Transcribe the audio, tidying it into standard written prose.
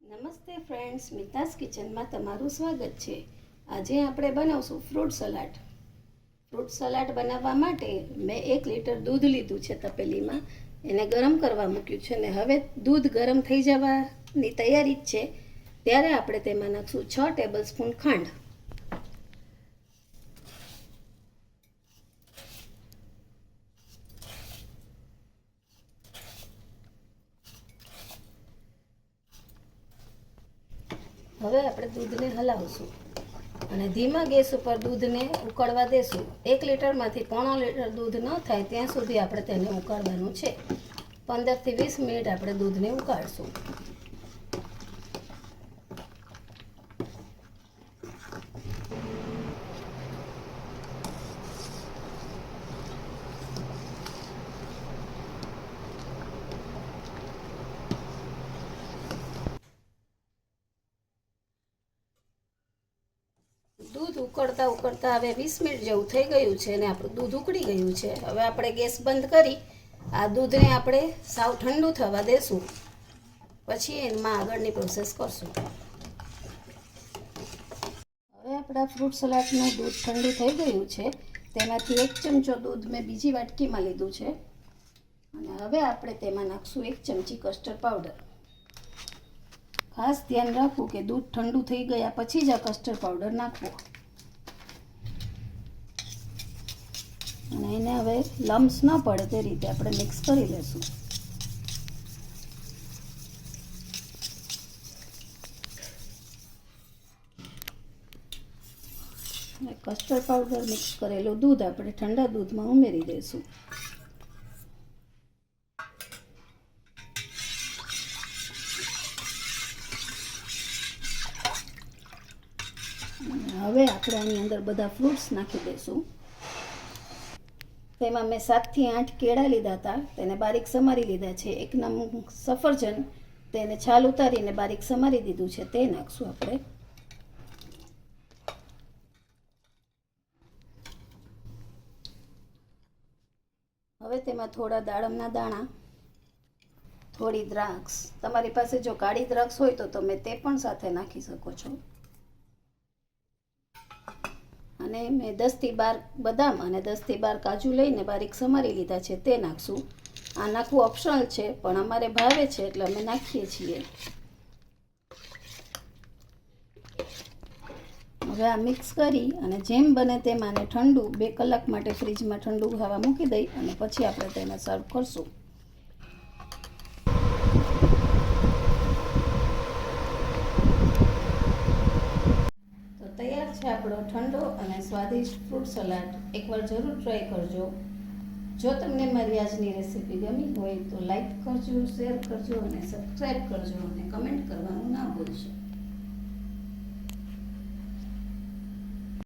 નમસ્તે ફ્રેન્ડ્સ, મિતાસ કિચનમાં તમારું સ્વાગત છે. આજે આપણે બનાવશું ફ્રૂટ સલાડ. ફ્રૂટ સલાડ બનાવવા માટે મેં 1 લીટર દૂધ લીધું છે તપેલીમાં. એને ગરમ કરવા મૂક્યું છે ને હવે દૂધ ગરમ થઈ જવાની તૈયારી જ છે ત્યારે આપણે તેમાં નાખશું 6 ટેબલ સ્પૂન ખાંડ. હવે આપણે દૂધને હલાવશું અને ધીમા ગેસ ઉપર દૂધને ઉકળવા દેશું. 1 લીટરમાંથી પોણો લીટર દૂધ ન થાય ત્યાં સુધી આપણે તેને ઉકાળવાનું છે. 15થી 20 મિનિટ આપણે દૂધને ઉકાળશું. દૂધ ઉકળતા ઉકળતા હવે 20 મિનિટ જેવું થઈ ગયું છે અને આપણું દૂધ ઉકળી ગયું છે. હવે આપણે ગેસ બંધ કરી આ દૂધને આપણે સાવ ઠંડુ થવા દેશું, પછી એમાં આગળની પ્રોસેસ કરશું. હવે આપણા ફ્રૂટ સલાડનું દૂધ ઠંડુ થઈ ગયું છે. તેમાંથી 1 ચમચો દૂધ મેં બીજી વાટકીમાં લીધું છે અને હવે આપણે તેમાં નાખશું 1 ચમચી કસ્ટર્ડ પાવડર. ખાસ ધ્યાન રાખવું કે દૂધ ઠંડુ થઈ ગયા પછી જ આ કસ્ટર્ડ પાવડર નાખવો. અને એને હવે લમ્સ ન પડે તે રીતે આપણે મિક્સ કરી લઈશું. કસ્ટર્ડ પાવડર મિક્સ કરેલું દૂધ આપણે ઠંડા દૂધમાં ઉમેરી દઈશું. હવે આપણે આની અંદર બધા ફ્રૂટ્સ નાખી દઈશું. તેમાં મેં 7 થી 8 કેળા લીધા હતા, તેને બારીક સમારી લીધા છે. 1 નંગ સફરજન, તેને છાલ ઉતારીને બારીક સમારી દીધું છે, તે નાખશું આપણે. હવે તેમાં થોડા દાડમના દાણા, થોડી દ્રાક્ષ, તમારી પાસે જો કાળી દ્રાક્ષ હોય તો તમે તે પણ સાથે નાખી શકો છો. અને મેં 10 થી 12 બદામ અને 10 થી 12 કાજુ લઈને બારીક સમારી લીધા છે, તે નાખશું. આ નાખવું ઓપ્શનલ છે પણ અમારે ભાવે છે એટલે અમે નાખીએ છીએ. હવે આ મિક્સ કરી અને જેમ બને તેમ આને ઠંડુ 2 કલાક માટે ફ્રીજમાં ઠંડુ થવા મૂકી દઈ અને પછી આપણે તેને સર્વ કરશું. તૈયાર છે આપણો ઠંડો અને સ્વાદિષ્ટ ફ્રૂટ સલાડ. એકવાર જરૂર ટ્રાય કરજો. જો તમને મારી આજની રેસીપી ગમી હોય તો લાઈક કરજો, શેર કરજો અને સબસ્ક્રાઈબ કરજો અને કમેન્ટ કરવાનું ના ભૂલશો.